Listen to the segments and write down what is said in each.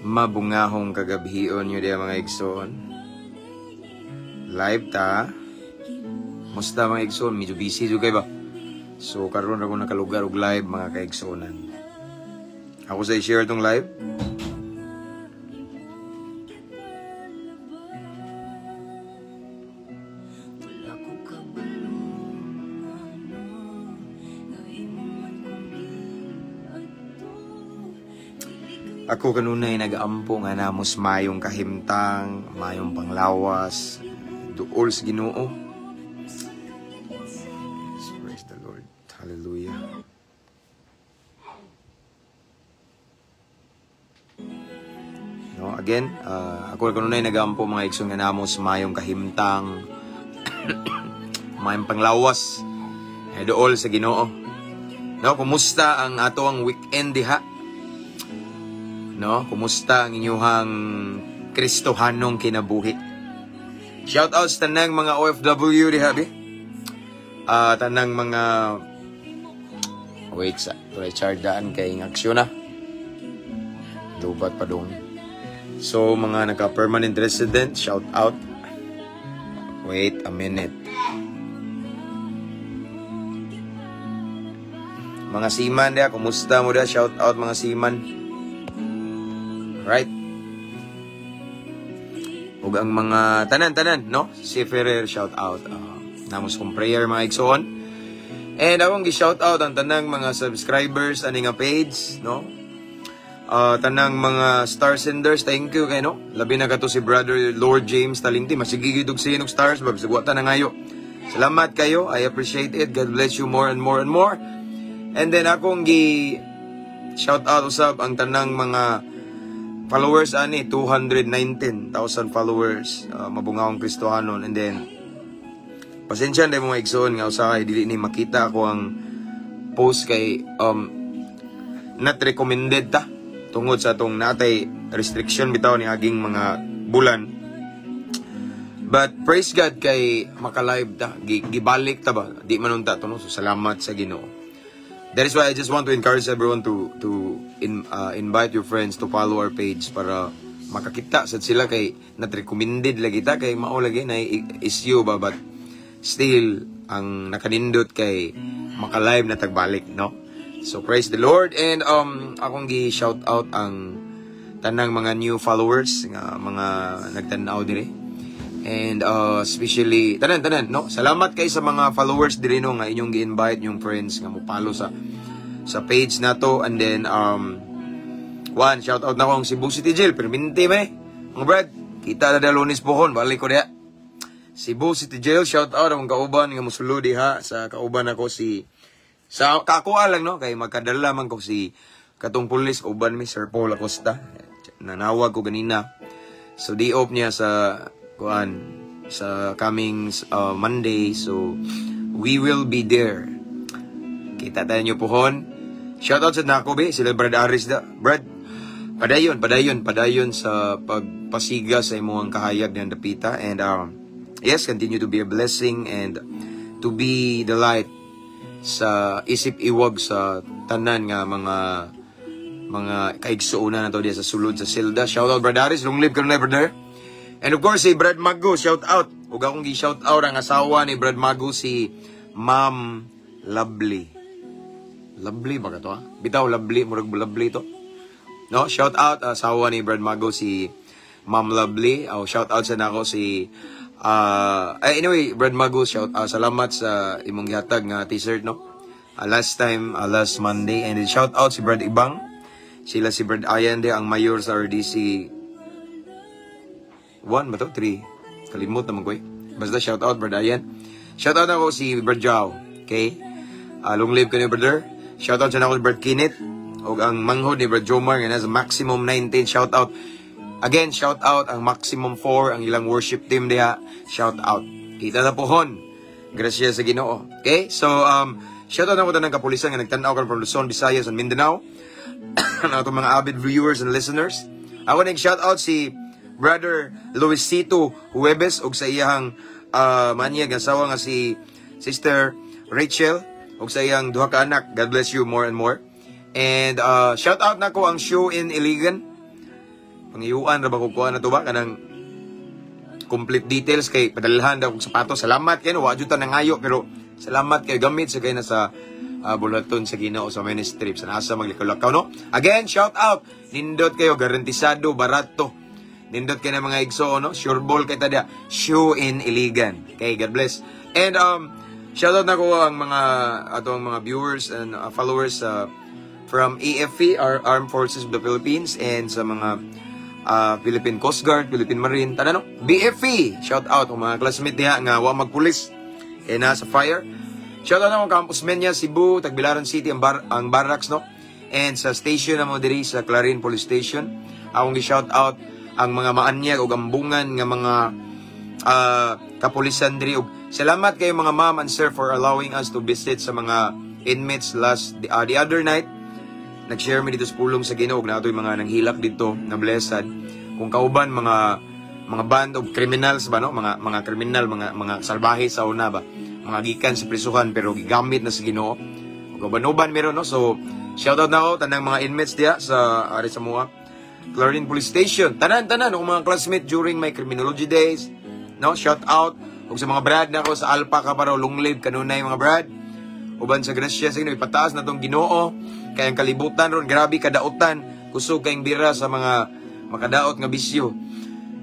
Mabungahong kagabhion nyo diya mga igsoon. Live ta. Musta mga igsoon? Medyo busy juga ba? So karon ako nakalugar og live mga kaigsoonan. Ako sa i-share tong live. Ako kanunay nag-ampo nga namos mayong kahimtang, mayong panglawas, duol sa Ginoo. Praise the Lord. Hallelujah. No, again, ako kanunay nag-ampo mga igsoon nga namos mayong kahimtang, mayong panglawas, duol sa Ginoo. No, kumusta ang ato ang weekend diha? No, kumusta ang inyong Kristohanong kinabuhi? Shout out sa tanang mga OFW di habi. Tanang mga wait sa Richard daan kay aksyon na. Lubat pa dong. So mga naka-permanent resident, shout out. Wait a minute. Mga seaman dia, kumusta mo dia? Shout out mga seaman. Right? Ug ang mga tanan-tanan, no? Si Ferrer, shout out. Namos kong prayer mga igsoon. And akong gi-shout out ang tanang mga subscribers ani nga page, no? Tanang mga star senders, thank you kay no. Labi na kato si Brother Lord James Talinti, masigigid og sinog stars, bab sigwata na ngayo. Salamat kayo. I appreciate it. God bless you more and more and more. And then akong gi-shout out usab ang tanang mga followers ani 219,000 followers, mabungawang Kristohanon. And then pasensya na mga igsoon nga usahay dili ni makita ako ang post kay not recommended ta tungod sa tong natay restriction bitaw ni aging mga bulan. But praise God kay maka-live ta, gibalik ta ba, di man unta to no. So salamat sa Ginoo. That is why I just want to encourage everyone to invite your friends to follow our page para makakita sa sila kay not recommended lagi ta kay mao lagi na issue ba, but still ang nakanindot kay maka-live na tagbalik, no? So praise the Lord. And akong gi-shout out ang tanang mga new followers nga mga nagtan-aw dire. And especially tanan no, salamat kay sa mga followers diri no nga inyong gi-invite yung friends nga mo-follow sa page nato. And then one shout out na ko ang Cebu City Jail perminti may mga brad, kita na Lunes pohon balik ko diha Cebu City Jail. Shout out ang kauban nga mosulod diha sa kauban ako si sa kakuha lang no kay magkadala man ko si katong pulis kauban mi Sir Paul Acosta, nanawag ko ganina. So di off niya sa sa coming Monday. So we will be there. Kita tayo nyo pohon. Shoutout sa Nakobe, sila Brad Aris da. Brad, padayon sa pagpasiga sa imong kahayag ng dapita. And yes, continue to be a blessing and to be the light sa isip iwag sa tanan nga mga kaigsuunan na to diya sa sulod sa Silda. Shoutout Brad Aris, long live ka na brother. And of course, si Brad Mago, shout out. Huwag akong gi-shout out ang asawa ni Brad Mago, si Ma'am Lovely. Lovely ba ka to, ha? Bitaw, lovely. Murag lovely to. No? Shout out, asawa ni Brad Mago, si Ma'am Lovely. Shout out sa nako si... anyway, Brad Mago, salamat sa imong gihatag nga t-shirt, no? Last last Monday. And shout out si Brad Ibang. Sila si Brad Ayande, ang mayor sa RDC 1 ba to? 3. Kalimut naman ko eh. Basta shout out, Brad Ayan. Shout out ako si Brad Jao. Okay? Long live ka ni brother. Shout out sa ako si Brad Kinit. O ang manghod ni Brad Jomar nga nasa maximum 19. Shout out. Again, shout out ang maximum 4, ang ilang worship team diha. Shout out. Kita na pohon. Gracias sa Ginoo. Okay? So, shout out ako ng kapulisan nga nagtanaw ka from Luzon, Visayas, and Mindanao. Ang itong mga avid viewers and listeners. Ako nag-shout out si Brother Luisito Huwebes og sa iyang manyag asawa nga si Sister Rachel og sa iyang duha ka anak. God bless you more and more. And shout out na ko ang show in Iligan. Pangiyuan ra ba ko kuha na to ba kanang complete details kay padalhan daw kog sapatos. Salamat kay no wa jud ta nangayo pero salamat kay gamit sa kay na sa bulaton sa Ginoo sa ministry sa nasa maglikalakaw, no? Again, shout out. Nindot kayo, garantisado, barato. Nindot kayo ng mga igso, no? Sure ball kay tada. Shoe in Iligan. Okay, God bless. And shout out na ko ang mga atong mga viewers and followers from AFP, our Armed Forces of the Philippines, and sa mga Philippine Coast Guard, Philippine Marine, tada no? BFP, shout out ang mga classmate niya nga wa magpulis kay nasa fire. Shout out naman Campus Menya, Cebu, Tagbilaran City, ang barracks, no? And sa station na mo diri sa Clarin Police Station. Akong gi-shout out ang mga maanyag o gambungan nga mga kapulisan diri. Salamat kayo mga ma'am and sir for allowing us to visit sa mga inmates the other night. Nag-share mi dito sa pulong sa Ginoo na ato'y mga nanghilak dito na blessed. Kung kauban mga band of criminals ba, no? Mga kriminal, mga salbahe sa una ba? Mga gikan sa prisuhan pero gigamit na sa Ginoo. Uban meron, no? So, shout out na ako tanang mga inmates diya sa ari sa mga Clarin Police Station. Tanan og mga classmate during my criminology days. No, shout out ug sa mga brad nako sa Alpha Kaparo, long live kanunay mga brad. Uban sa grasya sa Ginoo ipataas na tong Ginoo kay ang kalibutan ron grabe kadautan. Kusog kayong bira sa mga makadaot nga bisyo.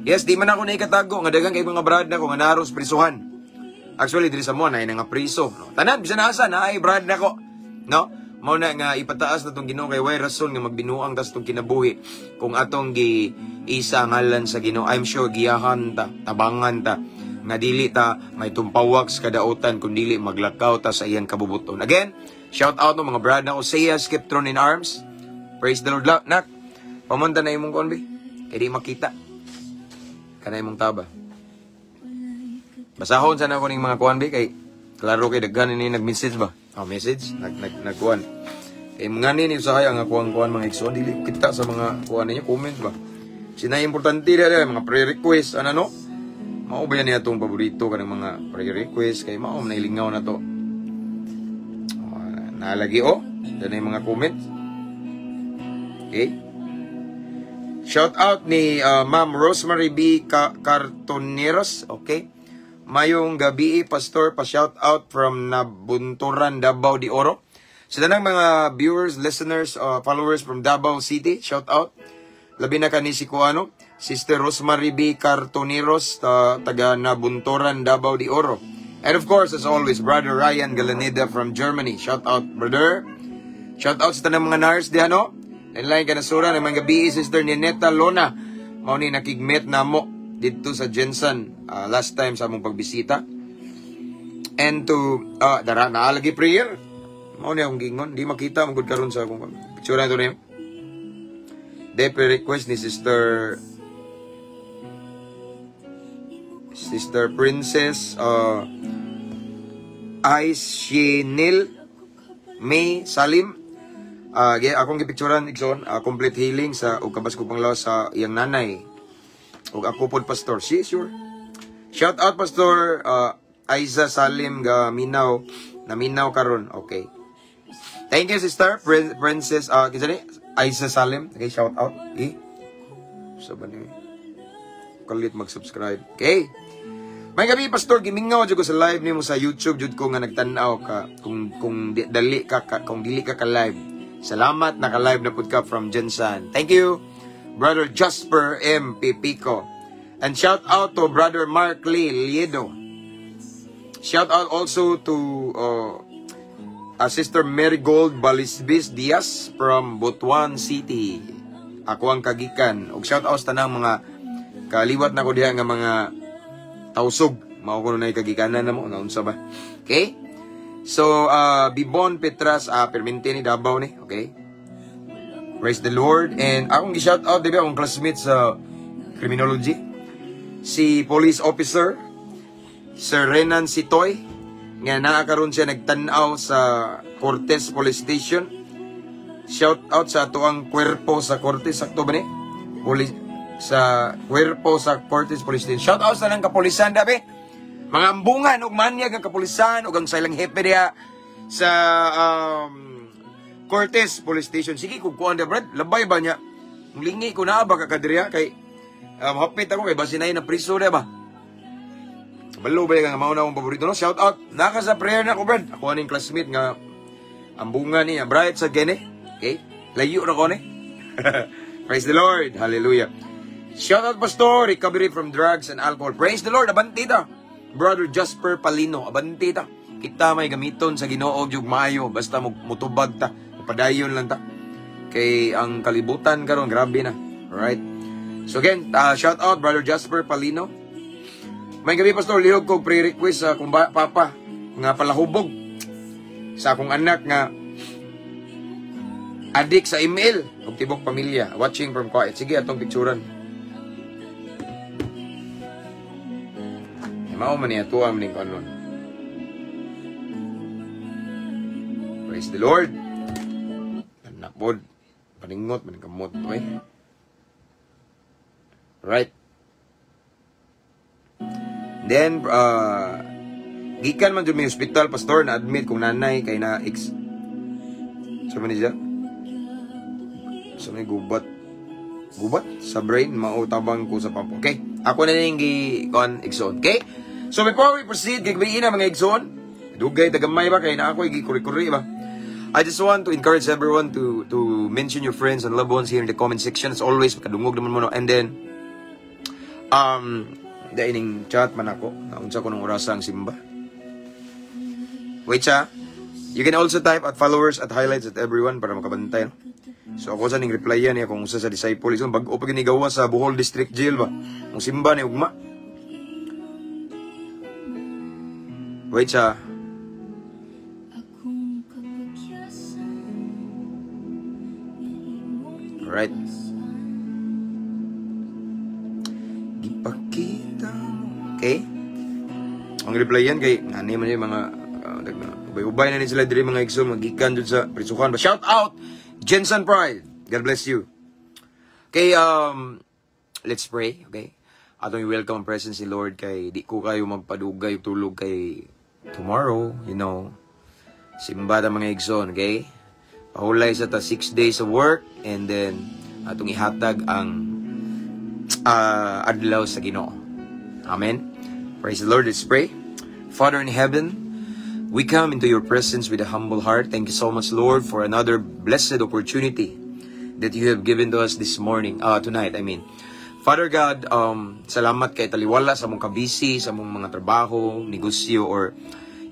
Yes, di man ako naikatago nga daghang kay mga brad nako nga naros prisuhan. Actually, diri sa mo na nga priso. No? Tanan, bisan asa na ay brad na ko. No? Mao na nga ipataas na tong Ginoo kay way rason nga magbinuang tas tong kinabuhi. Kung atong gi isa ngalan sa Ginoo, I'm sure giyahan ta, tabangan ta, nga dili ta may tumpawak sa kadautan kung dili maglakaw ta sa iyang kabubuton. Again, shout out no mga brad na ko. Saya Skiptron in Arms. Praise the Lord. Nak, pamunta na imong konbi. Kaya di makita. Kanay imong taba. Basahon sana ko ning mga kuan bi kay klaro kay daghan ni nag-message ba? Message nagkuan. Kay mga ni usahay ang kuan mga igsoon dili kita sa mga kuan niya comment ba. Sinay importante dere mga pre-request no? Mao ba yan atong paborito kanang mga pre-request kay mao na ilingaw na to. Nalagi danay mga comment. Okay? Shout out ni Ma'am Rosemary B. Cartoneros, okay? Mayong gabi, Pastor, pa-shout out from Nabunturan, Davao de Oro. Sa tanang mga viewers, listeners, followers from Davao City, shout out. Labi na kani si Kuano, Sister Rosemary B. Cartoneros, taga Nabunturan, Davao de Oro. And of course, as always, Brother Ryan Galaneda from Germany. Shout out, brother. Shout out sa tanang mga nurse diyan, no? Lain ka na sura ng mga gabi, Sister Nineta Lona. Mao ni nakigmet na mo dito sa Jensen last time sa among pagbisita. And to dara na lagi prayer. Mao ni akong gingon, di makita magud karon sa akong picture na to niyo. Depe request ni Sister Princess Aishinil May Salim. Akong gipicturan igsoon complete healing sa ug kabas ko panglawas sa iyang nanay. Ug ako pod pastor, sure. Shout out Pastor Aiza Salim ga Minaw karon. Okay. Thank you Sister Princess kinsa ni Aiza Salim. Okay, shout out. So ba ni kalit mag-subscribe. Okay. May gabi, Pastor, gimingaw jud ko sa live nimo sa YouTube jud ko nga nagtan-aw ka kung dili ka live. Salamat naka-live na pud ka from Jensan. Thank you, Brother Jasper M. Pipico. And shout out to Brother Mark Lee Liedo. Shout out also to Sister Marigold Balisbis Diaz from Butuan City. Ako ang kagikan. Og shout out sa tanang mga kaliwat na ko diha nga mga tausog. Mao ko na kagikanan na mo. Naunsa ba? Okay? So, Bibon Petras, permente ni Davao ni. Okay? Praise the Lord. And akong gi-shout out, diba, akong classmate sa criminology. Si police officer, Sir Renan Sitoy, nga nakakaroon siya nagtanaw sa Cortez Police Station. Shout out sa ato ang kwerpo sa Cortez. Sakto ba ni? Sa kwerpo sa Cortez Police Station. Shout out sa nang kapulisan dabi. Mga ambungan ug manyag ang kapulisan ug ang silang hepe diha sa Cortez Police Station. Sige kung kuan da brad, labay ba niya? Mlingi ko na ba ka kadriya kay hapit ako kay basinay na priso da ba? Balo ba nga mao na akong paborito no? Shout out. Naka sa prayer na ko brad. Ako aning classmate nga ambungan niya bright sa gene. Okay? Layo na ko ni. Praise the Lord. Hallelujah. Shout out, Pastor. Recovery from drugs and alcohol. Praise the Lord. Abanti ta. Brother Jasper Palino. Abanti ta. Kita may gamiton sa Ginoo yung maayo. Basta mutubag ta. Padayon lang ta. Kay ang kalibutan karon grabe na. Alright. So again, shout out, Brother Jasper Palino. May gabi, Pastor. Lihog ko pre-request sa kung papa nga palahubog sa akong anak nga adik sa email. Huwag tibok pamilya. Watching from quiet. Sige, atong picturean. Mao man niya tuwa maning kanon. Praise the Lord. Napod. Paningot, maning kamot. Okay? Right. Then, gikan man dyan may hospital, Pastor, na-admit kung nanay kay na-ex. Sa man niya? Sa may gubat. Gubat? Sa brain, mautabang ko sa pampo. Okay? Ako na yung gi-exon. Okay? So before we proceed, gagawin na mga exon. Dugay, tagamay ba? Kaya na ako, kuri-kuri ba? I just want to encourage everyone to mention your friends and loved ones here in the comment section. As always, makadungog naman mo. No? And then, daining chat man ako. Naunsa ko ng orasang simba. Wait siya. You can also type at followers at highlights at everyone para makabantay. No? So ako sa ning reply yan kung usa sa disciple. So bago pa ginigawa sa Bohol District Jail ba? Ang simba ni ugma. Wait siya. Alright. Gipakita. Okay? Ang reply yan kay ano man yung mga ubay-ubay na din sila diri mga exo magikan dun sa prisuhan ba. Shout out Jensen Pride. God bless you. Okay, let's pray, okay? Atong i-welcome ang presence ni Lord kay di ko kayo magpadugay tulog kay tomorrow, you know. Simba ta mga igsoon, okay? Pahulay sa ta 6 days of work and then atong ihatag ang adlaw sa Ginoo. Amen. Praise the Lord. Let's pray. Father in heaven, we come into your presence with a humble heart. Thank you so much, Lord, for another blessed opportunity that you have given to us this morning, tonight, I mean. Father God, salamat kay taliwala sa mong kabisi, sa mong mga trabaho, negosyo, or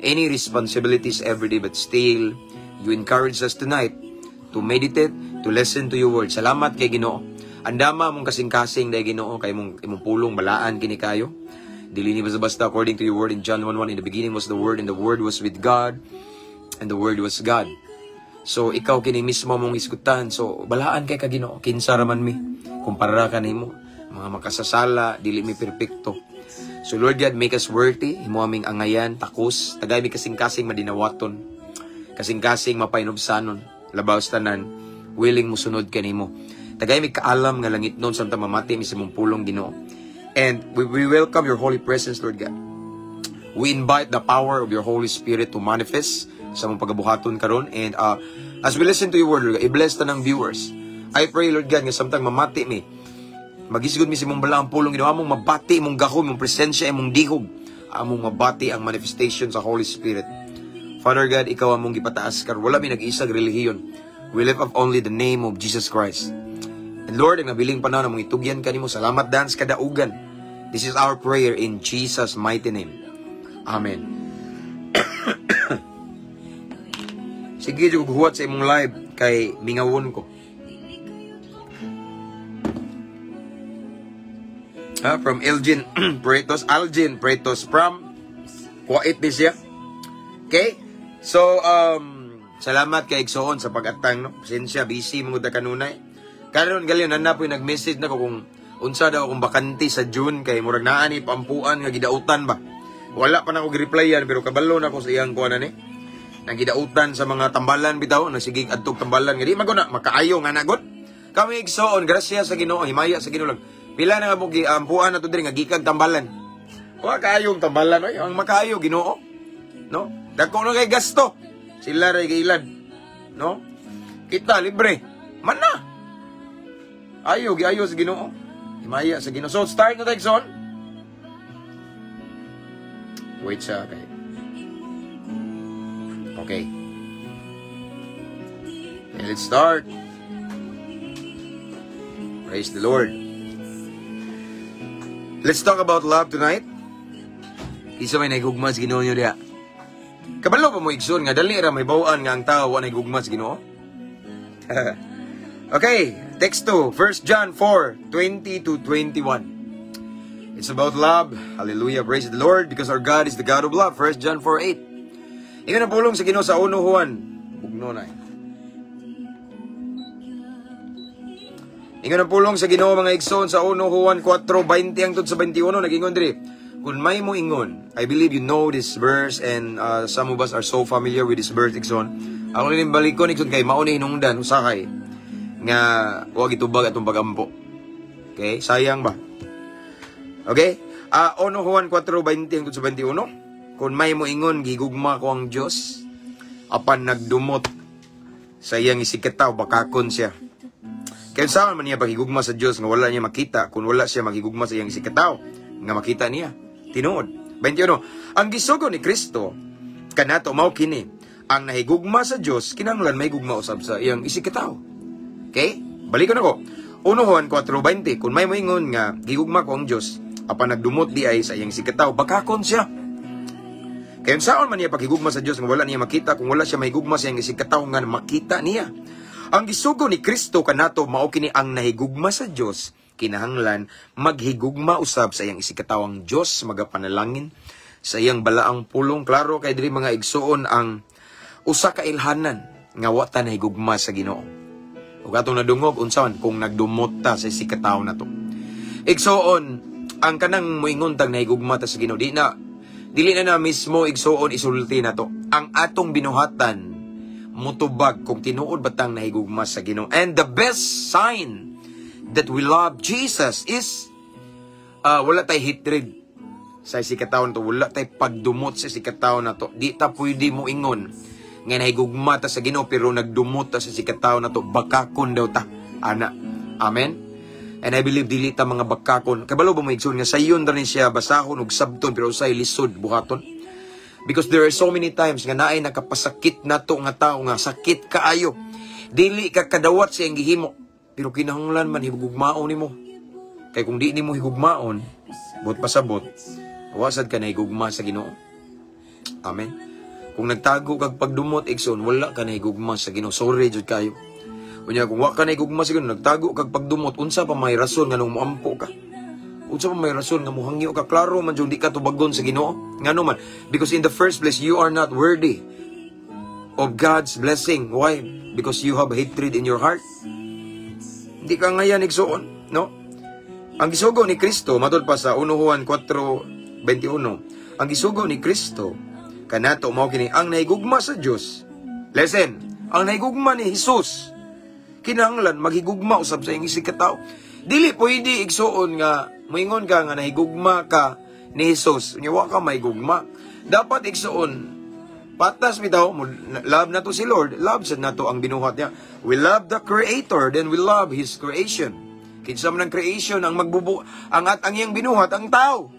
any responsibilities every day, but still, you encourage us tonight to meditate, to listen to your word. Salamat kay Ginoo. Andama mong kasing-kasing dahil Ginoo, kay mong pulong balaan kini kayo. Dili ni basta according to your word in John 1:1, in the beginning was the Word, and the Word was with God, and the Word was God. So, ikaw kini mismo mong iskutan. So, balaan kay ka Ginoo. Kinsa raman mi, kumpara ka nimo. Mga makasasala, dili mi perpekto. So, Lord God, make us worthy. Himo aming angayan, takos. Tagay mi kasing-kasing madinawaton. Kasing-kasing mapainobsanon. Labaw tanan, willing mo sunod kanimo. Tagay mi kaalam nga langit noon samtang mamati mi sa mong pulong Ginoo. And we welcome your holy presence, Lord God. We invite the power of your Holy Spirit to manifest sa mong pagabuhaton karon. And as we listen to your word, Lord God, i-bless ta ng viewers. I pray, Lord God, nga samtang mamati mi, magisgod mi sa mong balaang pulong Ginoo, mong mabati, mong gahom, mong presensya, mong dihog. among mabati ang manifestation sa Holy Spirit. Father God, ikaw among gipataas karon. Wala mi nag-isag relihiyon. We lift up only the name of Jesus Christ. And Lord, ang nabiling panahon among itugyan kanimo. Salamat dance kadaugan. This is our prayer in Jesus' mighty name. Amen. Sige, huwat sa imong live kay mingawon ko. From Elgin Pretos, Algin Pretos from Kuwait din siya. Okay? So, salamat kay Igsoon sa pag-atang, no? Pasensya, busy mga kanunay. Karon galing na po nag-message na ko kung unsa daw akong bakante sa June kay murag naa ni pampuan nga gidautan ba. Wala pa na ako gi-replyan pero kabalo na ko sa iyang kuha na ni. Nang gidautan sa mga tambalan bitaw, nasigig adtog tambalan nga di maguna makaayo nga nagot. Kami Igsoon, grasya sa Ginoo, himaya sa Ginoo lang. Pila na nga mo giampuan na to diri nga gikan tambalan. Wa kaayong tambalan oy, ang makaayo Ginoo. No? Dako na kay gasto. Sila ray giilad. No? Kita libre. Man na. Ayo giayo sa Ginoo. Himaya sa Ginoo. So start na tayo son. Wait siya kay. Okay. Okay, let's start. Praise the Lord. Let's talk about love tonight. Isa may naigugmas Ginoo nyo diya. Kabalo pa mo igsoon nga dali ra may bawaan nga ang tao wa naigugmas Ginoo. Okay, text 2, 1 John 4:20-21. It's about love. Hallelujah, praise the Lord because our God is the God of love. 1 John 4:8. Ingon ang pulong sa Ginoo sa 1 Juan. Bugno na. Ingon ang pulong sa Ginoo mga igsoon sa 1 Juan 4:20 hangtod sa 21 nagingon diri. Kung may mo ingon, I believe you know this verse and some of us are so familiar with this verse igsoon. Ako rin balikon igsoon kay mao ni hinungdan usakay nga wag itubag atong pagampo. Okay, sayang ba? Okay? 1 Juan 4:20 hangtod sa 21. Kung may mo ingon, gigugma ko ang Diyos, apan nagdumot sa iyang isikataw, bakakon siya. Kaya saan man niya pagigugma sa Diyos nga wala niya makita, kung wala siya magigugma sa iyang isikataw, nga makita niya. Tinuod. 21. Ang gisugo ni Kristo, kanato mao kini, ang nahigugma sa Diyos, kinanglan may gugma usab sa iyang isikataw. Okay? Balikan ako. 1 Juan 4:20, kung may mo ingon nga, gigugma ko ang Diyos, apan nagdumot di ay sa iyang isikataw, bakakon siya. Kaya saan man niya pakigugma sa Diyos nga wala niya makita, kung wala siya may gugma sa iyang isikataw nga makita niya. Ang gisugo ni Kristo kanato mao kini ang nahigugma sa Diyos, kinahanglan maghigugma usab sa iyang isikataw ang Diyos, magapanalangin sa iyang balaang pulong. Klaro kay diri mga igsuon ang usa ka ilhanan nga wa ta nahigugma sa Ginoo. Ug atong nadungog unsaon kung nagdumot ta sa isikataw nato. Igsuon ang kanang moingon tag nahigugma ta sa Ginoo, dili na mismo igsuon isulti na to. Ang atong binuhatan, mutubag kung tinuod batang nahigugma sa Ginoo. And the best sign that we love Jesus is wala tay hatred sa isikataw na to. Wala tay pagdumot sa isikataw na to. Di ta pwede mo ingon nga nahigugma ta sa Ginoo pero nagdumot ta sa isikataw na to. Bakakon daw ta. Ana. Amen? And I believe dili ta mga bakakon. Kabalo ba mo igsoon nga sayon rin siya basahon ug sabton pero usay lisod buhaton. Because there are so many times nga naay nakapasakit nato nga tao nga sakit kaayo. Dili ka kadawat sa iyang gihimo pero kinahanglan man higugmaon nimo. Kay kung di nimo higugmaon, bot pasabot, wasad ka na higugma sa Ginoo. Amen. Kung nagtago kag pagdumot igsoon, wala ka na higugma sa Ginoo. Sorry jud kayo. Unya kung wa ka na higugma sa Ginoo, nagtago kag pagdumot, unsa pa may rason nga nung muampo ka? Unsa pa may rason nga muhangyo ka? Klaro man jud di ka tubagon sa Ginoo. Ngano man? Because in the first place you are not worthy of God's blessing. Why? Because you have hatred in your heart. Hindi ka ngayon igsuon, no? Ang gisugo ni Kristo, matod pa sa 1 Juan 4:21. Ang gisugo ni Kristo kanato mao kini ang nahigugma sa Dios. Listen, ang nahigugma ni Jesus kinahanglan maghigugma usab sa iyang isikataw. Dili pwede igsuon nga moingon ka nga nahigugma ka ni Jesus, unya wa ka mahigugma. Dapat igsuon patas bitaw love na to si Lord, love sad nato ang binuhat niya. We love the Creator, then we love His creation. Kinsa man ang creation ang magbubu ang iyang binuhat ang tao.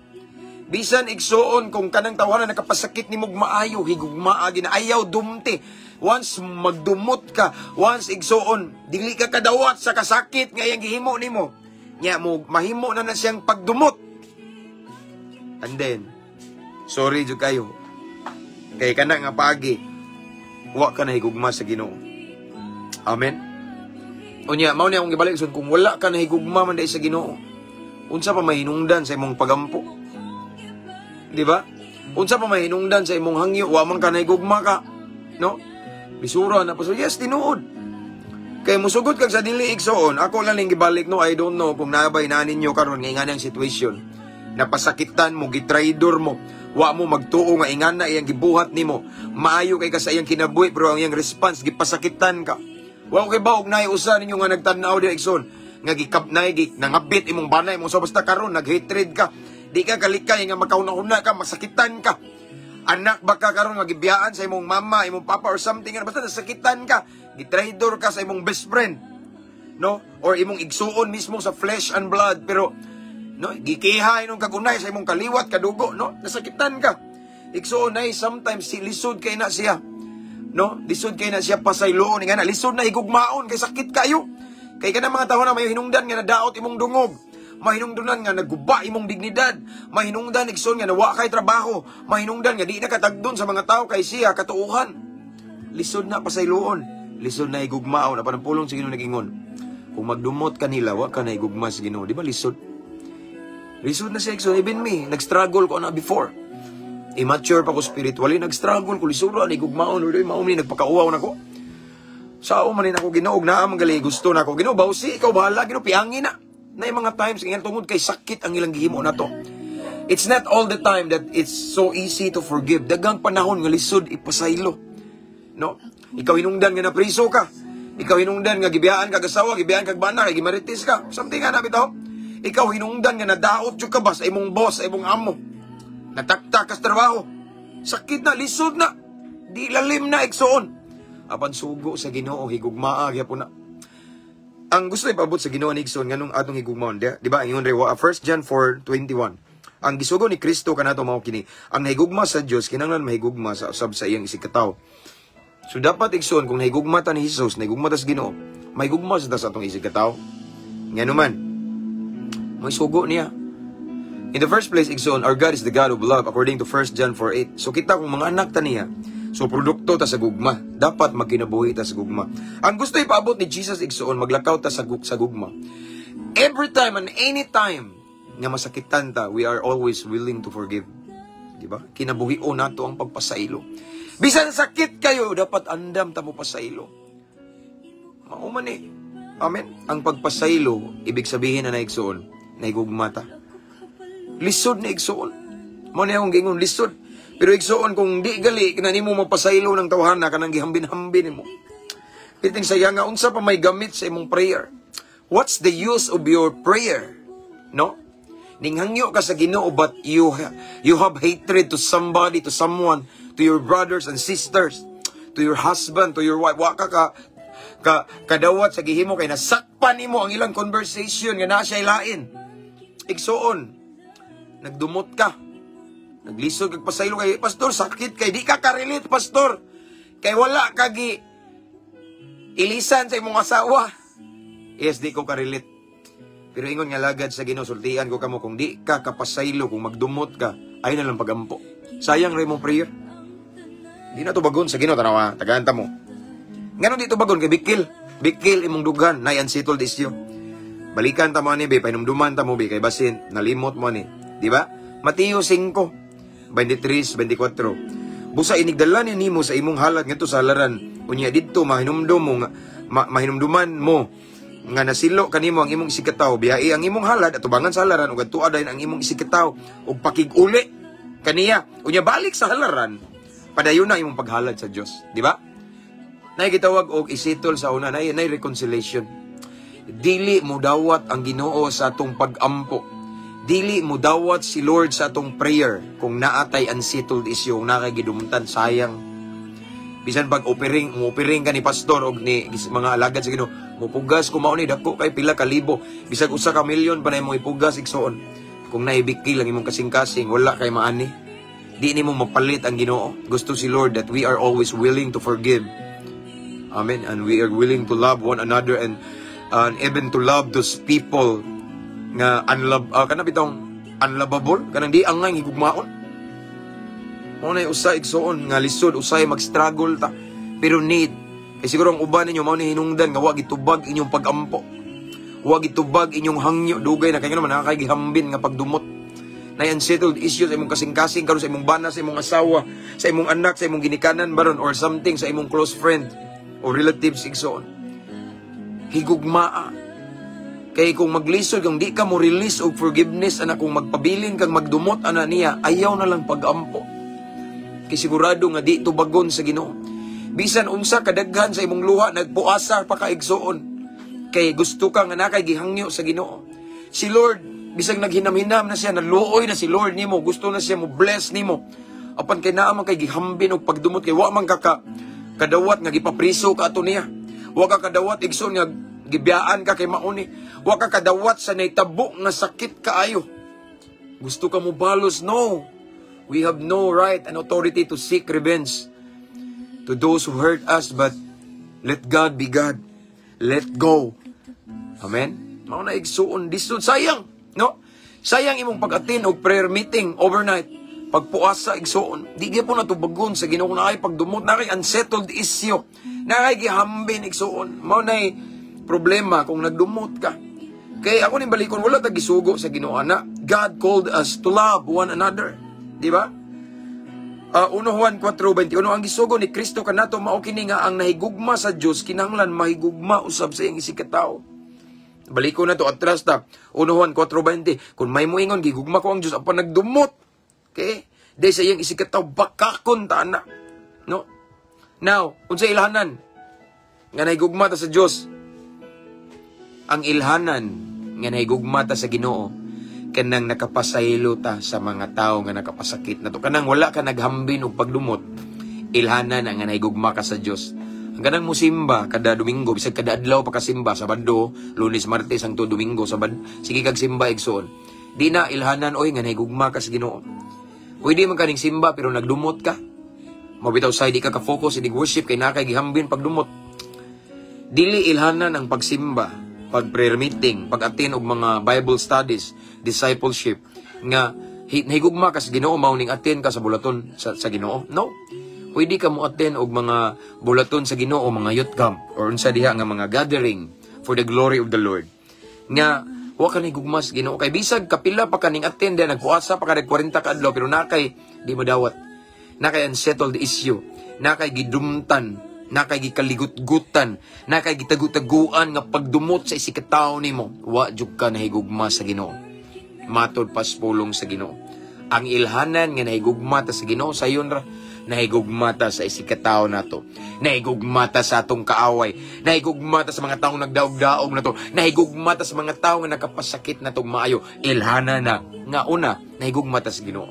Bisan igsuon kung kanang tawanan nakapasakit ni mong maayo, higugmaa ginaayaw dumti. Once magdumot ka, once igsuon, dili ka kadawat sa kasakit nga iyang gihimo nimo. Nya mo mahimo na siyang pagdumot. And then, sorry jud kayo. Kay kana nga pagi, wa ka na higugma sa Ginoo. Amen. Unya, mao ni akong gibalik kung wala ka na higugma man dai sa Ginoo. Unsa pa mahinungdan sa imong pagampo? Di ba? Unsa pa mahinungdan sa imong hangyo, wa man ka na higugma ka, no? Bisura na pa so yes tinuod. Kay musugod kag sa dili igsoon, ako lang ning gibalik no, I don't know kung naabay na ninyo karon nga inganang situation. Napasakitan mo, gitraidor mo, wa mo magtuo nga ingana iyang gibuhat nimo. Maayo kay ka sa iyang kinabuhi pero ang iyang response gipasakitan ka. Wa kay baog nay usa ninyo nga nagtan-aw di igsoon nga gikapnay nangabit imong banay mo so basta karon naghatred ka. Di ka kalikay nga makauna-una ka, masakitan ka. Anak ba ka karon nga gibiyaan sa imong mama, imong papa or something, basta nasakitan ka, gitraidor ka sa imong best friend, no? Or imong igsuon mismo sa flesh and blood, pero no, gikihay nung kagunay sa imong kaliwat, kadugo, no? Nasakitan ka. Igsuon ay sometimes lisod kay na siya. No? Lisod kay na siya pasayloon nga na lisod na higugmaon kay sakit kayo. Kay kana mga tawo na may hinungdan nga nadaot imong dungog. Mahinungdanan nga naguba imong dignidad. Mahinungdan igsoon nga nawa kay trabaho. Mahinungdan nga di na katagdon sa mga tao kay siya katuuhan. Lisod na pasayloon. Lisod na higugmaon apan ang pulong sa Ginoo nagingon. Kung magdumot kanila wa ka na higugma sa Ginoo, di ba lisod? Lisod na siya igsoon, even me, nag-struggle ko na before. Immature pa ko spiritually, nag-struggle ko lisura ni gugmaon or maumni nagpakauaw na ko. Sao man ako Ginoo na magali gusto na ako Ginoo bawsi ikaw bahala Ginoo piangin na. Na mga times nga tungod kay sakit ang ilang gihimo na to. It's not all the time that it's so easy to forgive. Dagang panahon nga lisod ipasaylo. No? Ikaw hinungdan nga napriso ka. Ikaw hinungdan nga gibiyaan kag asawa, gibiyaan kag bana, kay gimaritis ka. Something nga na bitaw. Ikaw hinungdan nga nadaot jud ka ba sa imong boss, sa imong amo. Nataktak ka sa trabaho. Sakit na, lisod na. Di lalim na igsoon. Apan sugo sa Ginoo higugmaa gyapon na. Ang gusto ipabot sa Ginoo ni igsoon nganong atong higugmaon, di ba? Ingon rewa 1 John 4:21. Ang gisugo ni Kristo kanato mao kini. Ang nahigugma sa Dios kinahanglan mahigugma sa usab sa iyang isigkatawo. So dapat igsoon kung nahigugma ta ni Hesus, nahigugma ta sa Ginoo, mahigugma sa atong isigkatawo. Ngano man, may sugo niya. In the first place, igsoon, our God is the God of love according to 1 John 4:8. So kita kung mga anak ta niya, so produkto ta sa gugma, dapat magkinabuhi ta sa gugma. Ang gusto ipaabot ni Jesus igsoon, maglakaw ta sa gugma. Every time and any time nga masakitan ta, we are always willing to forgive. Di ba? Kinabuhio nato ang pagpasaylo. Bisan sakit kayo, dapat andam ta mo pasaylo. Mauman eh. Amen. Ang pagpasaylo, ibig sabihin na igsoon, na igugma ta. Lisod na igsoon. Mo na akong gingon, lisod. Pero igsoon, kung di gali, na nimo mapasaylo ng tawhana, kanang gihambin-hambin mo. Piting saya nga, unsa pa may gamit sa imong prayer? What's the use of your prayer? No? Ninghangyo ka sa Ginoo, but you have hatred to somebody, to someone, to your brothers and sisters, to your husband, to your wife. Wa ka kadawat sa gihimo kay nasakpan nimo ang ilang conversation nga na siya lain. Igsoon, nagdumot ka. Naglisod kag pasaylo kay pastor, sakit kay di ka ka-relate pastor. Kay wala kagi ilisan sa imong asawa. Yes, di ko ka-relate. Pero ingon nga lagad sa Ginoo, sultian ko kamo kung di ka kapasaylo, kung magdumot ka, ay na lang pagampo. Sayang rin mong prayer. Di na to bagon sa Ginoo, tanawa, tagaanta mo. Ngayon dito bagon kay Bikil. Bikil imong dughan, na unsettled issue. Balikan ta mo ni, be, painumduman ta mo, be, kay basin, nalimot mo ni. Di ba? Mateo 5, 23, 24. Busa inigdalan ni nimo sa imong halat ngadto sa halaran. Unya didto mahinumdum mo, mahinumduman mo nga nasilo kanimo ang imong isigkataw, biyai ang imong halad at tubangan sa halaran ug adtua dayon ang imong isigkataw ug pakig-uli kaniya. Unya balik sa halaran, padayon na imong paghalad sa Dios, di ba? Nay gitawag og isitol sa una, nay reconciliation. Dili mo dawat ang Ginoo sa atong pag-ampo. Dili mo dawat si Lord sa atong prayer kung naatay unsettled issue, nakagidumtan, sayang. Bisan pag opering ka ni pastor og ni mga alagad sa Ginoo, mupugas ko mao ni dako kay pila ka libo, bisag usa ka milyon pa na imong ipugas igsoon. Kung naibiki lang imong kasing-kasing, wala kay maani. Di nimo mapalit ang Ginoo. Gusto si Lord that we are always willing to forgive. Amen. And we are willing to love one another and even to love those people nga kanang bitong unlovable, kanang di angay higugmaon. Mo na usay igsoon nga lisod usay mag-struggle ta pero need. Kay siguro ang uban ninyo mao ni hinungdan nga wa gitubag inyong pag-ampo. Wa gitubag inyong hangyo dugay na kay naman nakakagihambin nga pagdumot. Na unsettled issues sa imong kasing-kasing karon sa imong bana, sa imong asawa, sa imong anak, sa imong ginikanan baron or something sa imong close friend or relatives igsoon. Higugmaa. Kay kung maglisod kung di ka mo release og forgiveness ana kung magpabilin kang magdumot ana niya, ayaw na lang pag-ampo. Kay sigurado nga di tubagon sa Ginoo. Bisan unsa kadaghan sa imong luha nagpuasa pa ka igsoon. Kay gusto ka nga nakay gihangyo sa Ginoo. Si Lord bisag naghinam-hinam na siya, naluoy na si Lord nimo, gusto na siya mo bless nimo. Apan kay naa man kay gihambin og pagdumot kay wa man ka kadawat nga gipapriso ka ato niya. Wa ka kadawat igsoon nga gibiyaan ka kay mauni. Wa ka kadawat sa naitabo nga sakit kaayo. Gusto ka mo balos? No. We have no right and authority to seek revenge to those who hurt us, but let God be God. Let go. Amen. Mao na igsuon disod sayang. No? Sayang imong pag-attend og prayer meeting overnight. Pagpuasa igsoon. Di gyud po natubagon sa Ginoo na ay pagdumot na kay unsettled issue. Na kay gihambin igsoon. Mao nay problema kung nagdumot ka. Kay ako ni balikon wala ta gisugo sa Ginoo ana. God called us to love one another. Di ba? 1 Juan 4:21 ang gisugo ni Kristo kanato mao kini nga ang nahigugma sa Dios kinahanglan mahigugma usab sa iyang isikatawo. Baliko na to atras ta. 1 Juan 4:20. Kung may moingon gigugma ko ang Dios apan nagdumot. Okay? Dahil sa iyang isikataw bakakon ta ana. No? Now, unsa ilhanan nga nahigugma ta sa Dios? Ang ilhanan nga nahigugma ta sa Ginoo kanang nakapasaylo ta sa mga tao nga nakapasakit na to. Kanang wala ka naghambin og pagdumot. Ilhanan nga nahigugma ka sa Dios. Ang ganang musimba kada Domingo, bisag kada adlaw pa kasimba, Sabado, Lunes, Martes, Santo Domingo, sige kag simba igsoon. Di na ilhanan oy nga nahigugma ka sa Ginoo. Pwede man kaning simba pero nagdumot ka. Mabitaw say di ka ka-focus in worship kay nakay gihambin pagdumot. Dili ilhanan ang pagsimba, pag-prayer meeting, pag-attend og mga Bible studies, discipleship nga nahigugma ka sa Ginoo mao ning attend ka sa bulaton sa Ginoo. No. Pwede ka mo attend og mga bulaton sa Ginoo, mga youth camp or unsa diha nga mga gathering for the glory of the Lord. Nga wa ka ni gugmas Ginoo kay bisag kapila pa kaning attend nagpuasa pa ka 40 ka adlaw pero nakay di madawat. Nakay unsettled issue, nakay gidumtan, nakay gikaligut-gutan, nakay gitagu-taguan nga pagdumot sa isikatawo nimo. Wa jud ka nahigugma sa Ginoo. Matod pas pulong sa Ginoo. Ang ilhanan nga nahigugma ta sa Ginoo sayon ra nahigugmata sa isikataw nato. Nahigugmata sa atong kaaway. Nahigugmata sa mga taong nagdaog-daog nato. Nahigugmata sa mga taong nakapasakit natong maayo. Ilhana na. Nga una, nahigugmata sa Ginoo.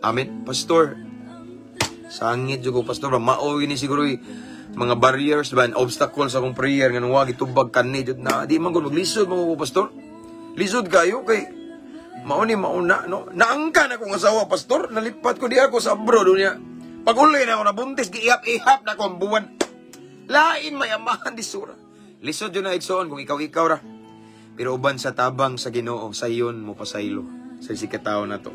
Amen. Pastor, sangit jud ko pastor, mao ini siguro mga barriers ba, obstacles sa akong prayer nga wag itubag kanhi jud na di man gud maglisod mo pastor. Lisod kayo kay mauna, no? Naangka na akong asawa, pastor. Nalipat ko di ako sa abroad niya. Pag uli na ako nabuntis, giihap-ihap na ako ang buwan. Lain mayamahan di sura. Lisod yun na igsoon kung ikaw ra. Pero uban sa tabang sa Ginoo, sayon mo pasaylo. Sa isikataw na to.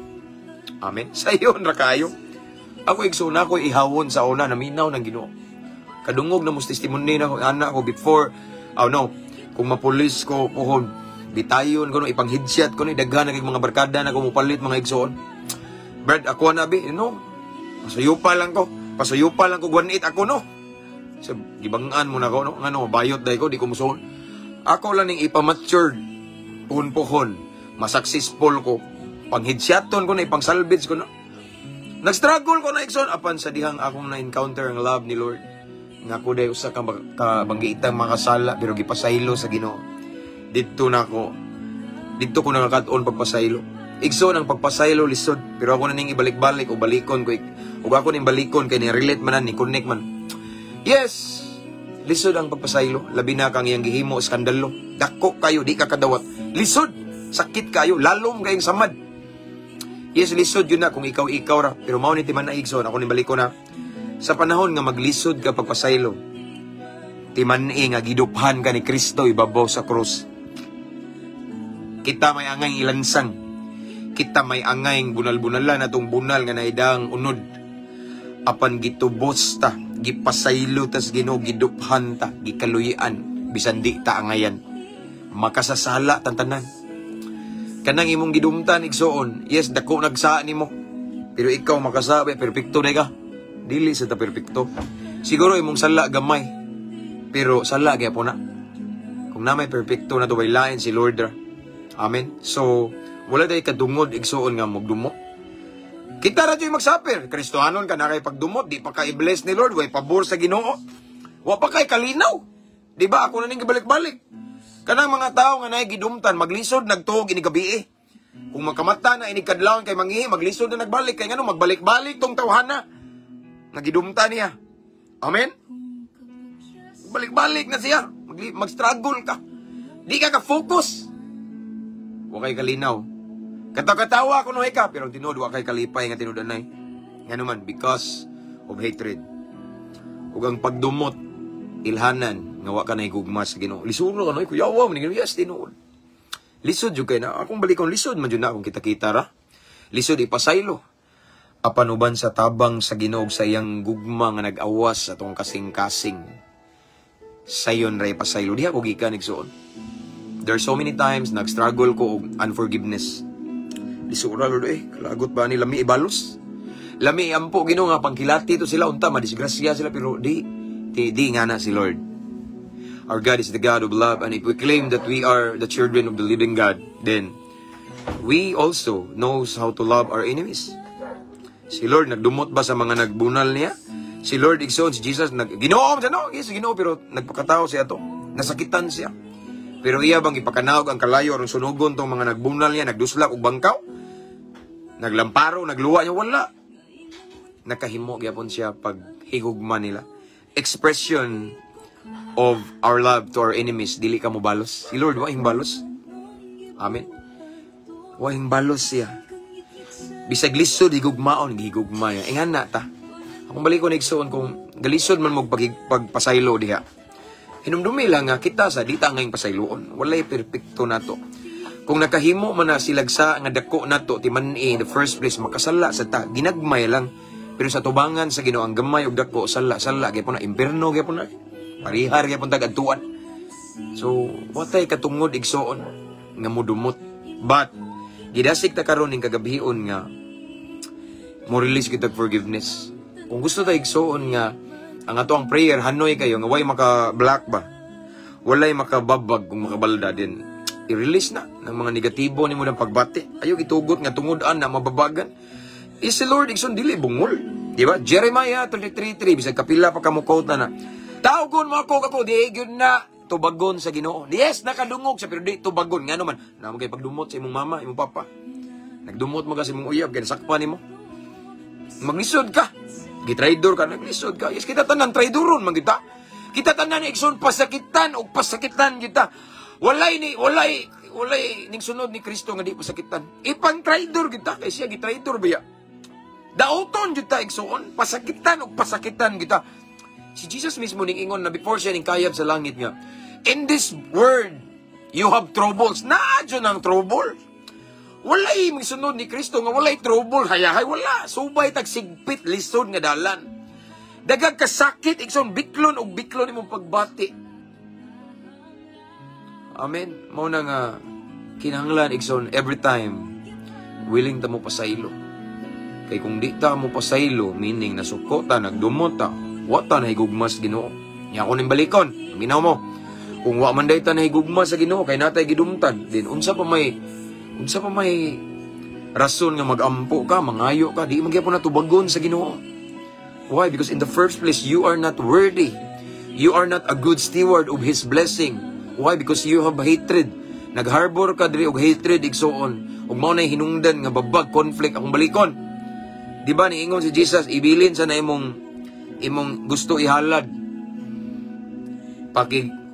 Amen? Sayon ra kayo. Ako igsoon ako ihawon sa una, naminaw ng Ginoo. Kadungog na mos testimony na anak ko before, kung mapulis ko pohon, bitayon ko no ipang-headshot ko no daghan ng mga barkada na kumupalit mga igsoon. Brad, ako na bi, no? Pasayupa lang ko guanit ako no. So gibangan mo na ko no, ngano bayot dai ko di ko musuon. Ako lang ning ipamatured pohon, masuccessful ko. Pang-headshoton ko na ipang-salvage ko no. Nag-struggle ko na igsoon apan sa dihang akong na-encounter ang love ni Lord. Nga ko day usa ka banggiitang makasala pero gipasaylo sa Ginoo. Dito ko nakakataon pagpasaylo. Igsoon ang pagpasaylo lisod. Pero ako na ning ibalik-balik o balikon ko. O ako ning balikon kay ni-relate man ni connect man. Yes! Lisod ang pagpasaylo. Labi na kang iyang gihimo, skandalo. Dako kayo, di ka kadawat. Lisod! Sakit kayo, lalom kayong samad. Yes, lisod yun na kung ikaw ra. Pero mao ni timan na igsoon, ako nibalik ko na. Sa panahon nga maglisod ka pagpasaylo, timan nga giduphan ka ni Kristo ibabaw sa krus. Kita may angay ilansang. Kita may angay bunal-bunalan atong bunal nga naidang unod. Apan gitubos ta, gipasaylo tas Ginoo giduphan ta, gikaluyan, bisan di ta angayan. Makasasala tantanan. Kanang imong gidumtan igsoon, yes dako nagsaa nimo. Pero ikaw makasabi perpekto na ka. Dili sa ta perpekto. Siguro imong sala gamay. Pero sala gyapon na. Kung na may perpekto na to baylain si Lord. Amen. So wala day kadungod igsoon nga magdumot. Kita ra joy magsaper. Kristohanon ka na kay pagdumot, di pa kay bless ni Lord, way pabor sa Ginoo. Wa pa kay kalinaw. Di ba ako na ning gibalik-balik. Kanang mga tao nga naay gidumtan maglisod nagtuog ini gabi. Kung makamata na ini kadlawon kay mangihi maglisod na nagbalik kay ngano magbalik-balik tong tawhana. Nagidumtan niya. Amen. Balik-balik na siya. Mag-struggle ka. Di ka ka-focus. Wa kay kalinaw. Katawa ko no ka, pero tinuod wa kay kalipay nga tinudanay. Nga naman, because of hatred. Ug ang pagdumot, ilhanan, nga wa ka na igugma sa Ginoo. Lisod ka no, kuyawa, yes, tinuod. Lisod yun kay na, akong balikon, lisod man yun na akong kita-kita ra. Lisod ipasaylo. Apanuban sa tabang sa Ginoo sa iyang gugma nga nag-awas atong kasing-kasing. Sayon ray pasaylo. Di ako gikan igsoon. There are so many times nag-struggle ko og unforgiveness. Lisura Lord kalagot ba ni lami ibalos? Lami ampo Ginoo nga pangkilati to sila unta madisgrasya sila pero di nga na si Lord. Our God is the God of love, and if we claim that we are the children of the living God, then we also knows how to love our enemies. Si Lord nagdumot ba sa mga nagbunal niya? Si Lord igsoon si Jesus Ginoo sa no, yes Ginoo pero nagpakatao siya to. Nasakitan siya. Pero iya bang ipakanaog ang kalayo aron sunugon tong mga nagbunal niya, nagduslak og bangkaw? Naglamparo, nagluwa niya wala. Nakahimo gyapon siya pag higugma nila. Expression of our love to our enemies, dili ka mo balos. Si Lord wa balos. Amen. Wa balos siya. Bisag lisod higugmaon, higugma niya. Ingan na ta. Akong balik ko nigsoon kung galisod man mo pagpasaylo diha. Hinumdumi lang nga kita sa dita ngayong pasayloon. Walay perpekto na to. Kung nakahimo man na silagsa nga dako na to, timan in the first place, makasala sa ta. Ginagmay lang. Pero sa tubangan sa Ginoo ang gamay og dako, sala, gyapon na, imperno gyapon na. Parihar gyapon tag adtuan. So, watay katungod igsoon nga mudumot. But, gidasik ta karon ning kagabhion nga mo release kita forgiveness. Kung gusto ta igsoon nga ang ato ang prayer, hanoy kayo, nga way maka-black ba? Walay makababag kung makabalda din. I-release na ng mga negatibo ni mo ng pagbati. Ayaw itugot nga tungudan na mababagan. Is the Lord, ikson dili bungol. Diba? Jeremiah 33:3, bisag kapila pa kamukot na. Tawgon mo ako, di yun na tubagon sa Ginoo. Yes, nakadungog siya, pero di tubagon. Nga naman, naman kayo pagdumot sa imong mama, imong papa. Nagdumot mo kasi imong uyab, kaya nasakpan mo. Maglisod ka. Gitraidor ka, naglisod ka. Yes, kita tanan, traidoron man kita. Kita tanan, ikson, pasakitan o pasakitan kita. Walay ning sunod ni Kristo nga di pasakitan. Ipang traidor kita, kaya siya gitraidor ba ya? Dauton kita, ikson, pasakitan o pasakitan kita. Si Jesus mismo ning ingon na before siya ning kayab sa langit nga, in this world, you have troubles. Naadyo ng trouble. Walay misunod ni Kristo nga walay trouble, hayahay, wala. Subay tagsigpit, lisod nga dalan. Dagag kasakit, ikson, biklon o biklon imong pagbati. Amen. Mao na nga, kinahanglan, ikson, every time, willing ta mo pasaylo. Kay kung di ta mo pasaylo, meaning nasukota, nagdumota, wata na higugmas Ginoo. Nya ako ning balikon, minaw mo. Kung wa man day ta na higugma sa Ginoo, kay natay gidumtan, din unsa pa may rason nga magampo ka, mangayo ka, di magyapon na tubagon sa Ginoo. Why? Because in the first place, you are not worthy. You are not a good steward of His blessing. Why? Because you have hatred. Nagharbor ka diri og hatred igsoon. Ug mao nay hinungdan nga babag conflict akong balikon. Di ba niingon si Jesus, ibilin sa na imong gusto ihalad.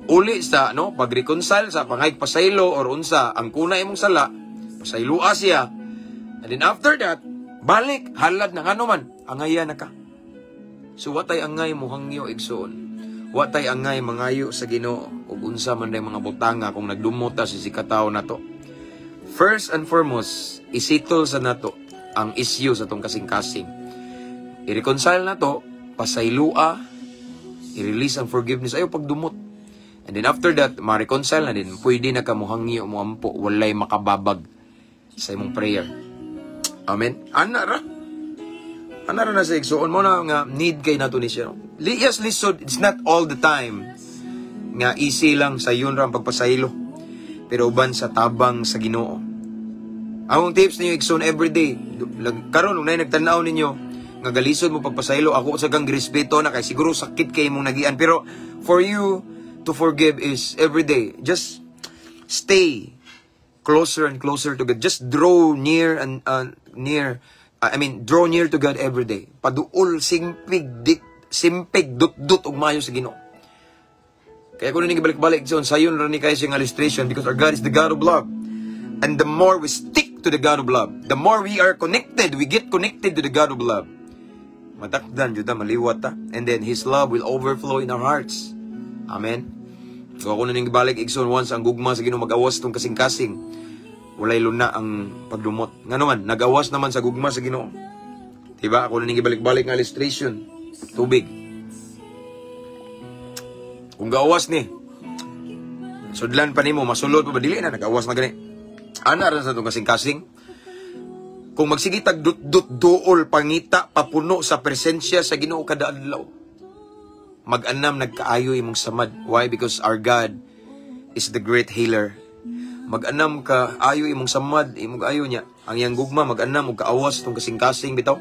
uli sa pag-reconcile sa pangayag pasaylo or unsa ang kuna imong sala, pasaylua siya. And then after that, balik halad na ngano man angaya na ka. So watay angay mo hangyo igsoon. Watay angay mangayo sa Ginoo ug unsa man day mga butanga kung nagdumot ta sa sikataw nato. First and foremost, isitol sa nato ang issue sa tong kasing-kasing. I-reconcile nato, pasaylua, i-release ang forgiveness ayo pagdumot. And then after that, ma-reconcile na din, pwede na ka muhangyo mo ampo, walay makababag sa imong prayer. Amen. Ana ra na sa igsoon mo na nga need kay nato ni siya. Yes, lisod, it's not all the time nga easy lang sa yun ra ang pagpasaylo. Pero uban sa tabang sa Ginoo. Ang tips ninyo igsoon everyday. Karon ug nay nagtan-aw ninyo nga galisod mo pagpasaylo, ako sa gang respeto na kay siguro sakit kay mong nagian, pero for you to forgive is everyday. Just stay closer and closer to God. Just draw near and draw near to God every day. Paduol simpig dut-dut ug maayo sa Ginoo. Kaya ko ning ibalik-balik sa sayon ra ni kay siyang illustration, because our God is the God of love. And the more we stick to the God of love, the more we are connected, we get connected to the God of love. Matakdan jud ta, maliwat ta, and then His love will overflow in our hearts. Amen. So ako ning ibalik igsoon, once ang gugma sa Ginoo mag-awas tong kasing-kasing, walay luna ang pagdumot. Ngano man, nag-awas naman sa gugma sa Ginoo. Diba? Ako ning ibalik-balik nga illustration. Tubig. Kung gawas ni, sudlan pa nimo, masulod pa ba? Dili na, nag-awas na gani. Ana rin sa itong kasing-kasing. Kung magsigitag duol pangita, papuno sa presensya sa Ginoo kada adlaw, mag-anam nagkaayo imong samad. Why? Because our God is the great healer. Mag-anam ka ayo imong samad, imong ayo niya. Ang iyang gugma mag-anam og kaawas tong kasing-kasing bitaw.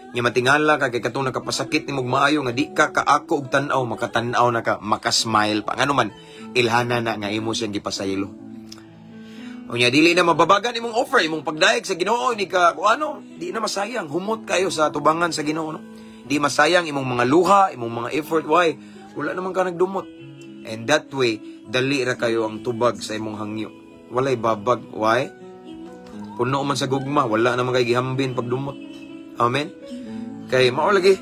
Nya matingala ka kay katong nakapasakit nimong maayo nga di ka kaako og tan-aw, makatan-aw na ka, makasmile pa. Ngano man ilhana na nga imo siyang gipasaylo. Unya dili na mababagan imong offer, imong pagdayeg sa Ginoo, ni ka di na masayang humot kayo sa tubangan sa Ginoo, no? Di masayang imong mga luha, imong mga effort. Why? Wala naman ka nagdumot. And that way, dali ra kayo ang tubag sa imong hangyo. Walay babag. Why? Puno man sa gugma, wala naman kay gihambin pagdumot. Amen. Kay mao lagi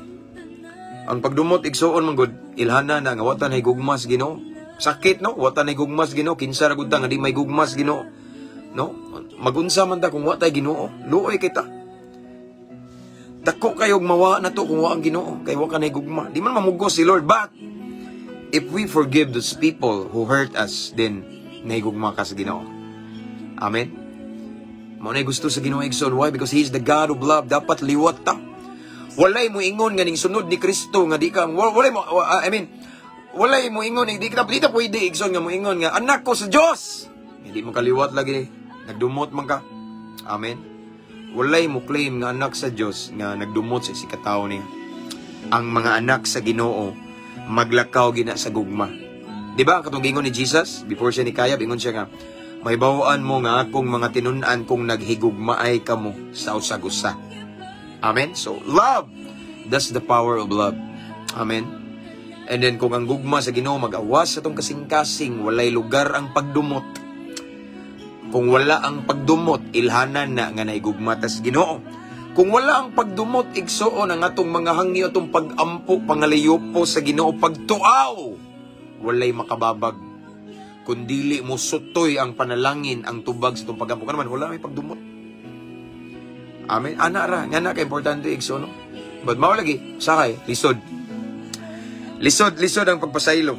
ang pagdumot igsuon man gud, ilhana na nga watan ay gugma sa Ginoo. Sakit, no? Watan ay gugma sa Ginoo, kinsa ra gud ta nga di may gugma sa Ginoo. No? Magunsa man ta kung wa tay Ginoo, luoy kita. Dako kayog mawa na to kung wa ang Ginoo, kay wa kanay gugma. Di man mamugos si Lord, but if we forgive those people who hurt us, then naigugma ka sa Ginoo. Amen. Mao nay gusto sa Ginoo igsoon. Why? Because He is the God of love. Dapat liwat ta. Walay mo ingon nga ning sunod ni Kristo nga di ka walay mo ingon di ka pwede igsoon nga mo ingon nga anak ko sa Dios. Hindi mo kaliwat lagi. Nagdumot man ka. Amen. Walay mo claim nga anak sa Dios nga nagdumot sa sikataw niya. Ang mga anak sa Ginoo maglakaw gina sa gugma. Di ba katong gingon ni Jesus before siya ni Kayab, ingon siya nga, may bawaan mo nga akong mga tinun-an kung naghigugmaay kamo sa usag-usa. Amen. So love, that's the power of love. Amen. And then kung ang gugma sa Ginoo mag-awas sa tong kasing-kasing, walay lugar ang pagdumot. Kung wala ang pagdumot, ilhanan na nga naigugma ta sa Ginoo. Kung wala ang pagdumot, igsoon ang atong mga hangyo, atong pag-ampo, pangalayopo sa Ginoo, pagtuaw, walay makababag. Kundili mo sutoy ang panalangin, ang tubag sa itong pag-ampo. Kanaman, wala may pagdumot. Amen. Ana ra, nga na ka-importante igsoon, no? But mao lagi, sakay, lisod. Lisod ang pagpasaylo.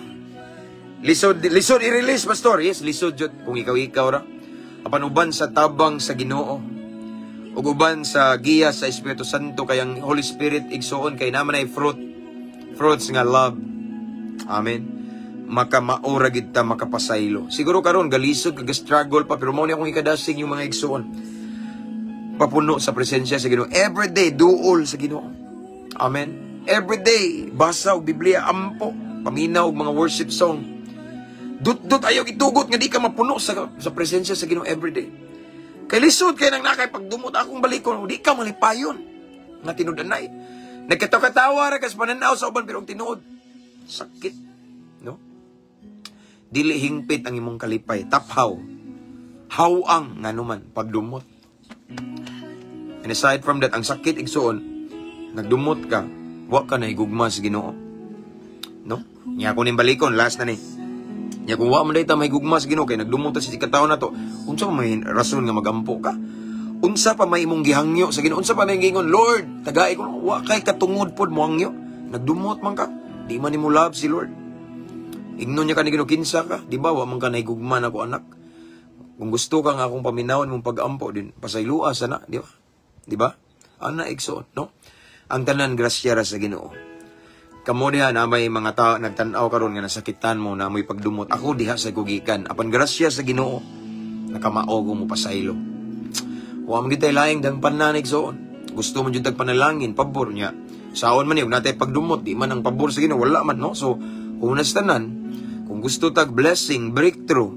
Lisod i-release, pastor. Yes, lisod jud kung ikaw ra. Apan uban sa tabang sa Ginoo, ug uban sa giya sa Espiritu Santo, kay ang Holy Spirit igsoon kay naman ay fruits nga love. Amen. Makamaura gid ta makapasaylo. Siguro karon galisod kag struggle pa, pero mao ni akong ikadasig yung mga igsoon. Papuno sa presensya sa Ginoo. Everyday duol sa Ginoo. Amen. Everyday basa og Biblia, ampo, paminaw og mga worship song. Dut ayaw itugot nga di ka mapuno sa presensya sa Ginoo everyday. Kay lisod kay nang nakay pagdumot akong balikon, di ka malipayon nga tinud-anay. Nagkatawa ra kas pananaw sa uban pero ang tinuod sakit, no? Dili hingpit ang imong kalipay, taphaw. Hawang nga naman pagdumot. And aside from that, ang sakit igsuon, nagdumot ka, wa ka na higugma sa Ginoo. No? Nya ko ning balikon, last na ni. Nya kung wa man dayta may gugma sa Ginoo kay nagdumot ta sa ikataon na to, unsa may rason nga magampo ka? Unsa pa may imong gihangyo sa Ginoo? Unsa pa may gingon, Lord, tagay ko wa kay katungod pod mo hangyo. Nagdumot man ka, di man nimo love si Lord. Ingnon niya ka ni Ginoo kinsa ka, di ba? Wa man ka nahigugma na ko anak. Kung gusto ka nga akong paminawon mong pag-ampo din, pasaylua sana, di ba? Di ba? Ana igsoon, no? Ang tanan grasya ra sa Ginoo. Kamo diha na may mga tao nagtan-aw karon nga nasakitan mo na mo'y pagdumot. Ako diha sa gugikan. Apan grasya sa Ginoo, nakamaogo mo pasaylo. Wa man gitay laing dang pananig soon. Gusto man jud tag panalangin, pabor niya. Saon man yung natay pagdumot, di man ang pabor sa Ginoo, wala man, no? So, una sa tanan, kung gusto tag blessing, breakthrough,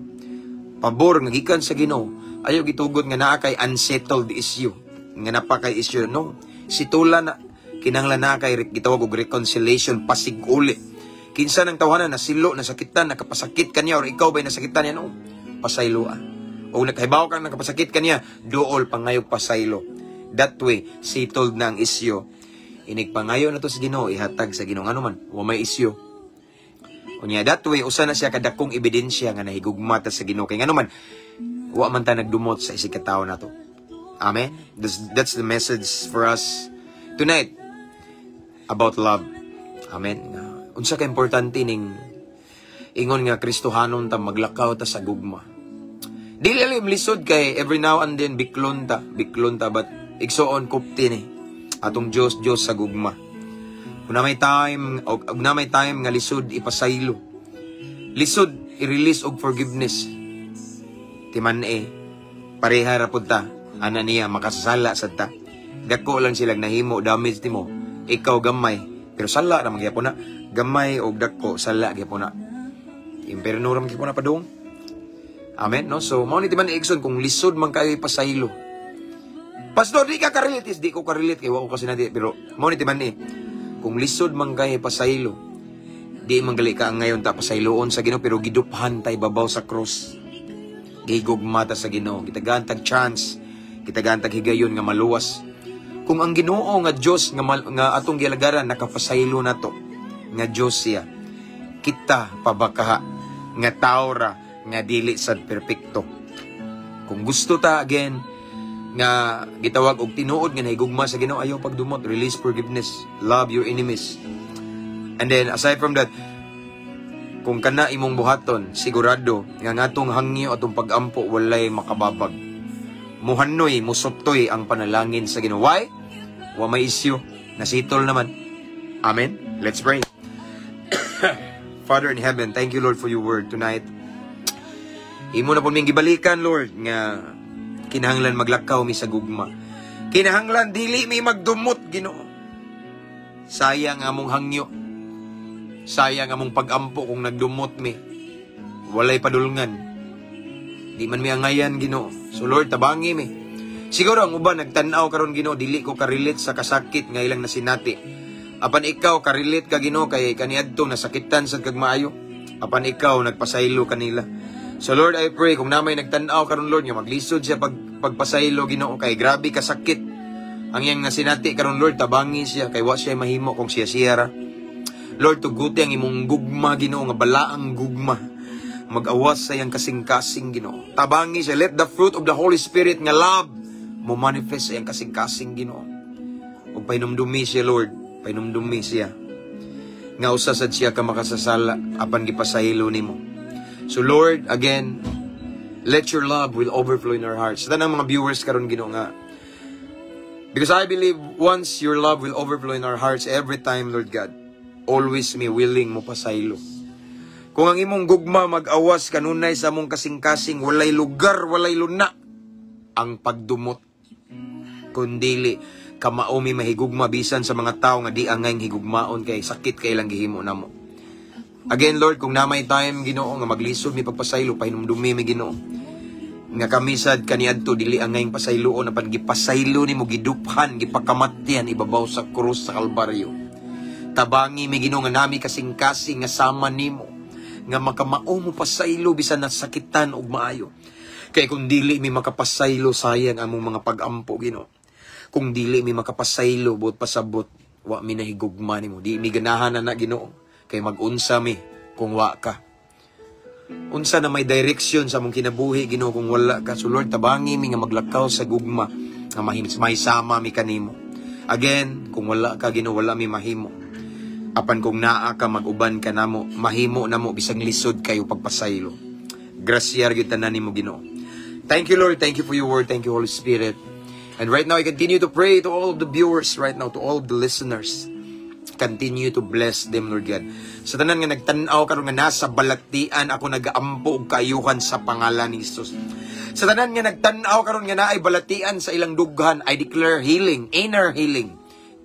pabor nga gikan sa Ginoo, ayaw gitugot nga naa kay unsettled issue. Nga napa kay issue, no? Situla na kinahanglan na kay gitawag og reconciliation pasiguli. Kinsa nang tawanan na silo, nasakitan, nakapasakit kaniya or ikaw ba'y nasakitan niya, no? Pasayloa. O nakahibaw kang nakapasakit kaniya, dool pangayog pasaylo. That way, settled na ang issue. Inig pangayo na to sa Ginoo, ihatag sa Ginoo. Ano man, wa may issue. O niya, that way, usa na siya kadakong ebidensya nga nahigugmata sa Ginoo. Kaya nga naman, wa man ta nagdumot sa isikataw na to. Amen? That's the message for us tonight about love. Amen? Unsa ka importante ning ingon nga Kristohanon ta maglakaw ta sa gugma. Dili alim lisod kay every now and then biklon ta but igsoon kupti ni atong Dios sa gugma. Kung na may time nga lisod ipasaylo. Lisod i-release og forgiveness. Timan pareha ra pud ta ana niya makasasala sad ta. Dako lang silang nahimo damage nimo. Ikaw gamay pero sala ra magyapon na. Gamay og dako sala gyapon na. Imperno ra magyapon na padung. Amen, no? So, mao ni timan igsoon kung lisod man kayo ipasaylo. Pastor, di ka karelate. Di ko karelate kay wa ko kasi nadi. Pero, mao ni timan kung lisod man kayo ipasaylo, di man gali ka ngayon ta pasayloon sa Ginoo pero giduphan tay babaw sa cross. Gigugmata sa Ginoo. Kitagaan tag chance. Kitagaan tag higayon nga maluwas. Kung ang Ginoo nga Dios nga atong gilagaran nakapasaylo na to, nga Dios siya, kita pabakaha nga taora nga dili sad perpekto. Kung gusto ta again nga gitawag og tinuod nga nahigugma sa Ginoo, ayaw pagdumot, release forgiveness, love your enemies. And then aside from that, kung kana imong buhaton, sigurado nga ngatong hangyo atong pagampo walay makababag. Muhanoy, musuptoy ang panalangin sa Ginoo. Why? Wa may issue, nasitol naman. Amen. Let's pray. Father in heaven, thank you Lord for your word tonight. Imo na po ming gibalikan, Lord, nga kinahanglan maglakaw mi sa gugma. Kinahanglan dili mi magdumot, Ginoo. Sayang among hangyo. Sayang among pagampo kung nagdumot mi. Walay padulngan. Di man mi angayan, Ginoo. So Lord, tabangi mi. Siguro ang uban nagtan-aw karon, Ginoo, dili ko karelate sa kasakit nga ilang nasinati. Apan ikaw karelate ka, Ginoo, kay kaniadto nasakitan sad kag maayo. Apan ikaw nagpasaylo kanila. So Lord, I pray kung namay nagtan-aw karon Lord nga maglisod siya pagpasaylo, Ginoo, kay grabe ka sakit. Ang yang nasinati karon Lord, tabangi siya kay wa siya mahimo kung siya ra. Lord, tuguti ang imong gugma, Ginoo, nga balaang gugma. Mag-awas sa iyang kasing-kasing, Ginoo. Tabangi siya. Let the fruit of the Holy Spirit nga love mo manifest sa iyang kasing-kasing, Ginoo. Ug painumdumi siya, Lord. Painumdumi siya. Nga usasad siya ka makasasala apan gipasaylo nimo. So Lord, again, let your love will overflow in our hearts. Sa tanang mga viewers karon, Ginoo, nga. Because I believe once your love will overflow in our hearts every time, Lord God, always me willing mo pasaylo. Kung ang imong gugma mag-awas kanunay sa among kasing-kasing, walay lugar, walay luna ang pagdumot. Kundili kamaomi mahigugma bisan sa mga tao nga di angay higugmaon kay sakit kay lang gihimo namo. Again, Lord, kung namay time, Ginoo, nga maglisod mi pagpasaylo, pahinumdumi mi, Ginoo. Nga kamisad kaniadto dili angay pasayloon apan gipasaylo nimo, giduphan, gipakamatyan ibabaw sa krus sa Kalbaryo. Tabangi mi, Ginoo, nga nami kasing-kasing nga sama nimo. nga makamao mo pasaylo bisan nasakitan og maayo. Kay kung dili mi makapasaylo, sayang among mga pag-ampo, Ginoo. Kung dili mi makapasaylo buot pasabot, wa mi nahigugma nimo. Di mi ganahan na Ginoo. Kay mag-unsa mi kung wa ka. Unsa na may direction sa among kinabuhi, Ginoo, kung wala ka. So Lord, tabangi mi nga maglakaw sa gugma nga mahisama mi kanimo. Again, kung wala ka, Ginoo, wala mi mahimo. Apan kung naa ka, mag-uban ka namo, mahimo namo bisang lisod kayo pagpasaylo. Grasyar gyud tanan nimo, Ginoo. Thank you, Lord. Thank you for your word. Thank you, Holy Spirit. And right now, I continue to pray to all of the viewers right now, to all of the listeners. Continue to bless them, Lord God. Sa tanan nga nagtanaw karon nga nasa balaktian, ako nagaampo og kaayuhan sa pangalan ni Jesus. Sa tanan nga nagtanaw karon nga naay balatian sa ilang dughan, I declare healing, inner healing.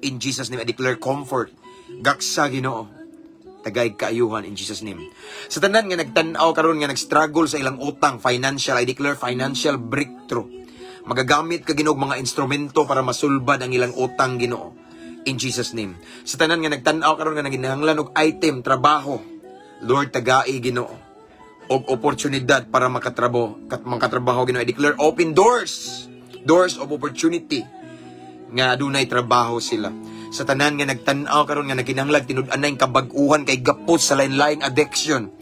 In Jesus' name, I declare comfort. Gaksa, Ginoo. Tagay kaayuhan in Jesus' name. Sa tanan nga nagtanaw karon nga nagstruggle sa ilang utang, financial, I declare financial breakthrough. Magagamit ka, Ginoo, mga instrumento para masulbad ang ilang utang, Ginoo. In Jesus' name. Sa tanan nga nagtanaw karon nga naginahanglan og item, trabaho, Lord, tagai, Ginoo, og oportunidad para makatrabaho, Ginoo. I declare open doors, doors of opportunity, nga adunay trabaho sila. Sa tanan nga nagtanaw karon nga naginahanglan tinud-an na kabag-uhan kay gapos sa lain-laing addiction,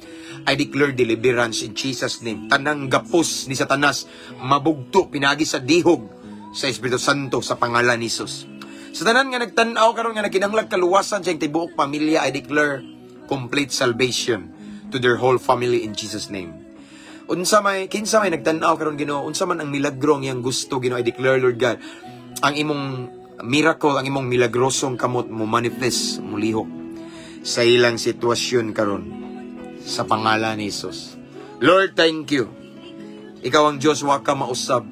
I declare deliverance in Jesus' name. Tanang gapos ni Satanas mabugto pinagi sa dihog sa Espiritu Santo sa pangalan ni Jesus. Sa tanan nga nagtanaw karon nga naginahanglan kaluwasan sa tibuok pamilya, I declare complete salvation to their whole family in Jesus' name. Kinsa may nagtanaw karon, Ginoo, unsa man ang milagro nga gusto, Ginoo, I declare, Lord God, ang imong miracle, ang imong milagrosong kamot mo manifest, mulihok sa ilang sitwasyon karon sa pangalan ni Jesus. Lord, thank you. Ikaw ang Diyos, wa ka mausab.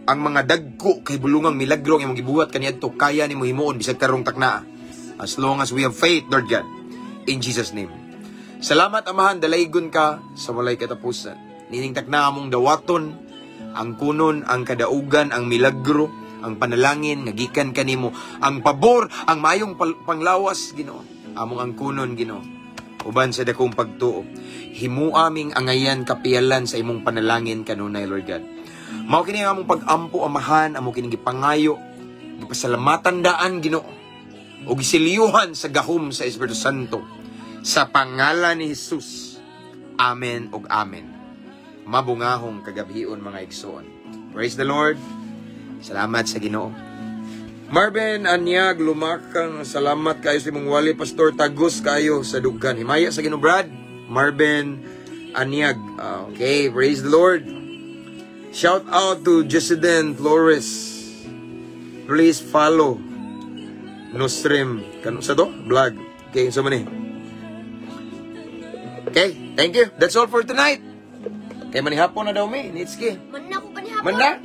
Ang mga dagko kay bulungang milagro nga imong gibuhat kaniadto, kaya nimo himuon bisag karong takna. As long as we have faith, Lord God, in Jesus' name. Salamat, Amahan, dalaygon ka sa walay katapusan. Nining takna among dawaton, ang kunon, ang kadaugan, ang milagro, ang panalangin, nagikan kanimo, ang pabor, ang mayong panglawas, Ginoo. Among ang kunon, Ginoo. Uban sa dakong pagtuo. Himu aming angayan kapiyalan sa imong panalangin kanunay, Lord God. Mao kini among pag-ampo, Amahan, amo kini gipangayo, gipasalamatan daan, Ginoo. O gisiliyuhan sa gahom sa Espiritu Santo. Sa pangalan ni Jesus. Amen ug amen. Mabungahong kagabhion, mga igsoon. Praise the Lord. Salamat sa Ginoo. Marvin Anyag, lumakang salamat kayo sa imong wali, Pastor, tagos kayo sa dughan. Himaya sa Ginoo, Brad. Marvin Anyag. Okay, praise the Lord. Shout out to Jesiden Flores. Please follow Nostrim. Kano sa to? Vlog. Okay, so mani. Okay, thank you. That's all for tonight. Okay, manihapon na daw mi. Nitski. Manna ko panihapon. Manda?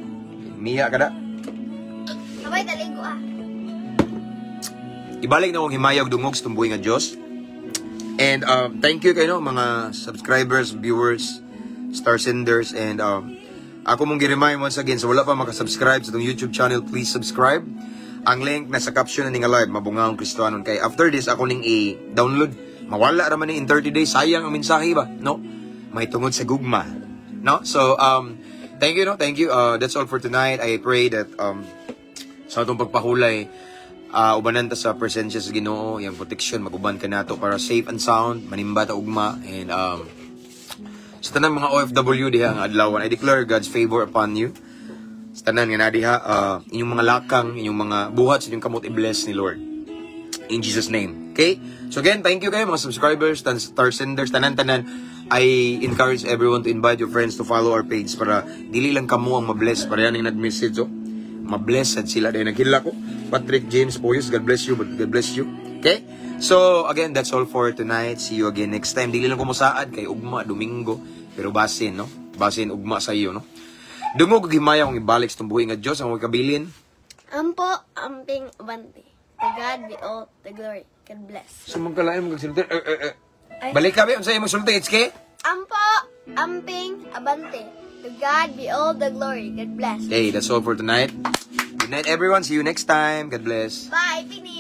Miya ka na. Sabay taligo Ibalik na akong himayag dungog sa tumbuhi nga Diyos. And thank you kayo, mga subscribers, viewers, star senders, and ako mong gi-remind once again, so wala pa makasubscribe sa itong YouTube channel, please subscribe. Ang link nasa caption na nga live, Mabungahong Kristohanon. Kay after this, ako ning i-download. Mawala raman in 30 days, sayang ang mensahe ba? No? May tungod sa gugma. No? So, thank you, no? Thank you. That's all for tonight. I pray that sa itong pagpahulay, ubanan ta sa presensya sa Ginoo, yung protection, mag-uban ka nato para safe and sound, manimba ta ugma, and sa tanan mga OFW diha nga adlawan, I declare God's favor upon you. Sa tanan nga na diha, inyong mga lakang, inyong mga buhat sa inyong kamot i-bless ni Lord. In Jesus' name. Okay? So again, thank you kayo mga subscribers, star senders, tanan-tanan. I encourage everyone to invite your friends to follow our page para dili lang kamo ang mabless. Para yan yung nag-message, oh. Mablessed sila. Dahil naghila ko. Patrick James Poyos, God bless you, but God bless you. Okay? So, again, that's all for tonight. See you again next time. Dili lang ko musaad kay ugma, Domingo. Pero basin, no? Basin, ugma sa iyo, no? Dungog himaya kong ibalik sa tumbuhi nga Diyos. Ang kabilin. Ampo, amping, abante. To God be all the glory. God bless. Sumangkalain mo kagsulti. Balik kami. Ang sa'yo mong sulti, Itske? Ampo, amping, abante. To God be all the glory. God bless. Okay, that's all for tonight. Good night, everyone. See you next time. God bless. Bye, Pini.